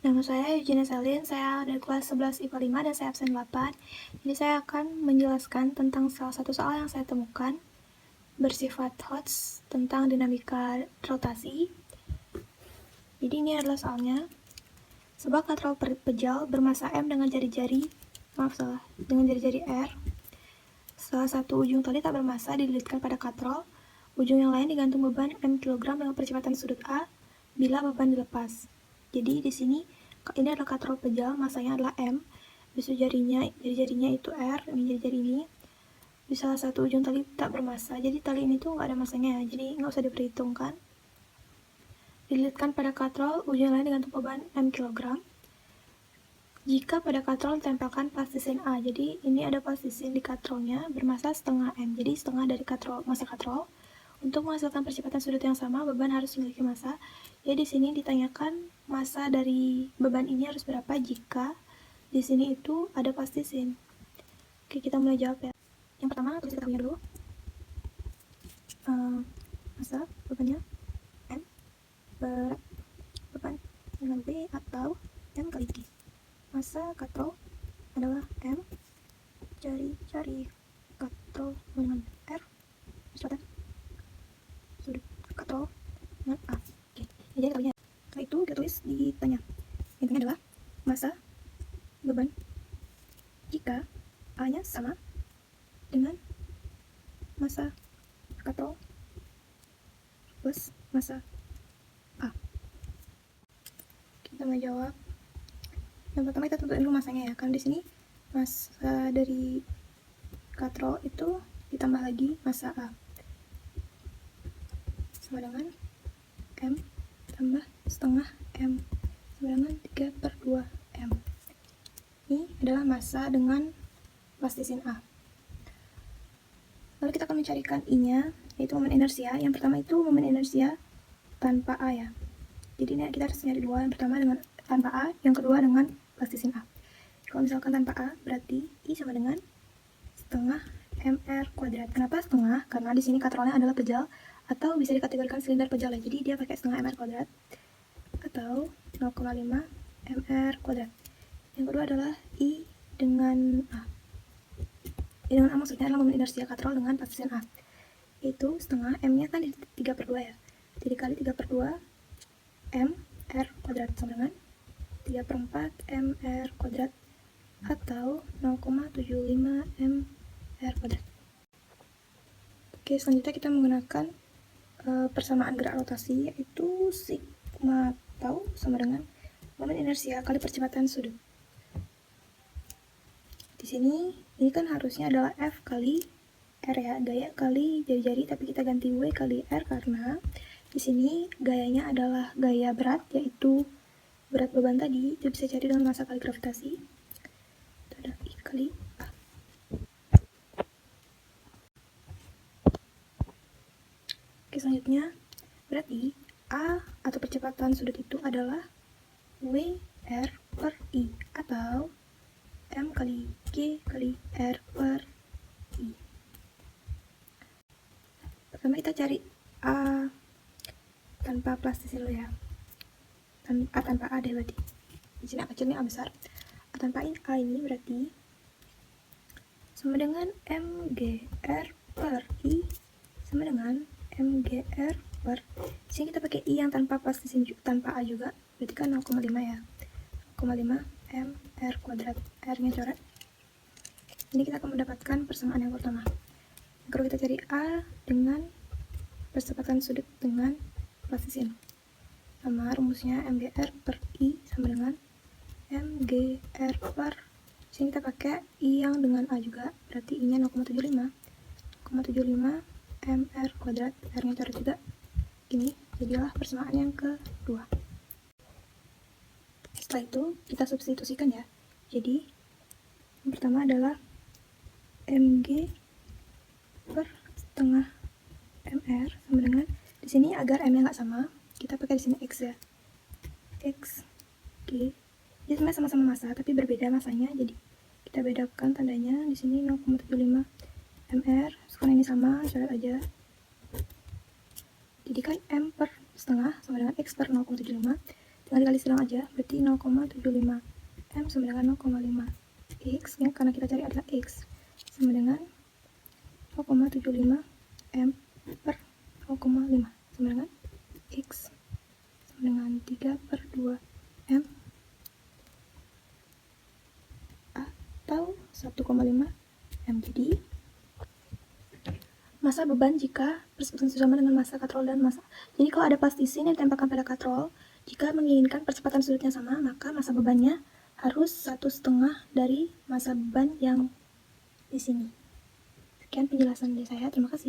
Nama saya Eugenia Selin, saya dari kelas 11 IPA 5 dan saya absen 8. Jadi saya akan menjelaskan tentang salah satu soal yang saya temukan bersifat HOTS tentang dinamika rotasi. Jadi ini adalah soalnya. Sebuah katrol pejal bermasa M dengan jari-jari R. Salah satu ujung tali tak bermasa dililitkan pada katrol. Ujung yang lain digantung beban M kg dengan percepatan sudut A bila beban dilepas. Jadi di sini ini adalah katrol pejal, masanya adalah M. Bisu jari-jarinya itu R, ini jari-jari ini. Di salah satu ujung tali tak bermasa, jadi tali ini tuh nggak ada masanya, jadi nggak usah diperhitungkan. Dililitkan pada katrol, ujung lain digantung beban M kg. Jika pada katrol ditempelkan plastisin A, jadi ini ada plastisin di katrolnya bermasa setengah M, jadi setengah dari massa katrol. Untuk menghasilkan percepatan sudut yang sama, beban harus memiliki massa. Jadi di sini ditanyakan massa dari beban ini harus berapa jika di sini itu ada plastisin. Oke, kita mulai jawab ya. Yang pertama, tulis kita punya dulu. Massa bebannya M, berat beban dengan B atau M kali G. Massa katrol adalah M, jari katrol dengan R, percepatan sudut katrol dengan A. Oke, ini jadi kalinya. Setelah itu kita tulis ditanya. Intinya adalah massa beban jika A-nya sama dengan massa katrol plus massa A. Kita mau jawab. Yang pertama kita tentuin dulu massanya ya, karena di sini massa dari katrol itu ditambah lagi massa A sama dengan M tambah setengah M sama dengan 3/2 M. Ini adalah massa dengan plastisin A. Lalu kita akan mencarikan I-nya, yaitu momen inersia. Yang pertama itu momen inersia tanpa A ya. Jadi ini kita harus nyari dua, yang pertama dengan tanpa A, yang kedua dengan plastisin A. Kalau misalkan tanpa A, berarti I sama dengan setengah mr kuadrat. Kenapa setengah? Karena di sini katrolnya adalah pejal, atau bisa dikategorikan silinder pejal ya. Jadi dia pakai setengah mr kuadrat atau 0,5 mr kuadrat. Yang kedua adalah I dengan A. I dengan A maksudnya adalah momen inersia katrol dengan plastisin A. Itu setengah, M-nya kan 3/2 ya. Jadi kali 3/2 mr kuadrat sama dengan 3/4 mr kuadrat atau 0,75 mr kuadrat. Oke, selanjutnya kita menggunakan persamaan gerak rotasi, yaitu sigma tau sama dengan momen inersia kali percepatan sudut. Di sini ini kan harusnya adalah F kali R ya, gaya kali jari-jari, tapi kita ganti W kali R karena di sini gayanya adalah gaya berat, yaitu berat beban tadi itu bisa cari dengan massa kali gravitasi. Itu ada I kali A. Oke, selanjutnya berarti A atau percepatan sudut itu adalah WR per I atau M kali G kali R per I. Pertama kita cari A tanpa plastisin dulu ya. A tanpa A deh berarti. Di sini A kecil, ini A besar. A tanpa A ini berarti sama dengan MGR per I sama dengan MGR per. Di sini kita pakai I yang tanpa plastisin, tanpa A juga. Berarti kan 0,5 ya. 0,5 mr kuadrat. R-nya coret. Ini kita akan mendapatkan persamaan yang pertama. Kalau kita cari A dengan percepatan sudut dengan plastisin, sama rumusnya MGR per I sama dengan MGR per. Sini kita pakai I yang dengan A juga, berarti I nya 0,75 mr kuadrat, R nya coret juga. Ini jadilah persamaan yang kedua. Setelah itu kita substitusikan ya. Jadi yang pertama adalah mg per setengah mr sama dengan, di sini agar m nya nggak sama kita pakai di sini x ya, x g. Jadi sebenarnya sama-sama massa tapi berbeda massanya, jadi kita bedakan tandanya. Di sini 0,75 mr, sekarang ini sama, coret aja. Jadi kan m per setengah sama dengan x per 0,75, tinggal dikali silang aja, berarti 0,75 M sama dengan 0,5 X ya, karena kita cari adalah X sama dengan 0,75 M per 0,5 sama dengan X sama dengan 3 per 2 M atau 1,5 M. Jadi massa beban jika percepatan sama dengan massa katrol dan massa. Jadi kalau ada plastisin yang ditempelkan pada katrol, jika menginginkan percepatan sudutnya sama, maka massa bebannya harus 1/2 dari massa beban yang di sini. Sekian penjelasan dari saya, terima kasih.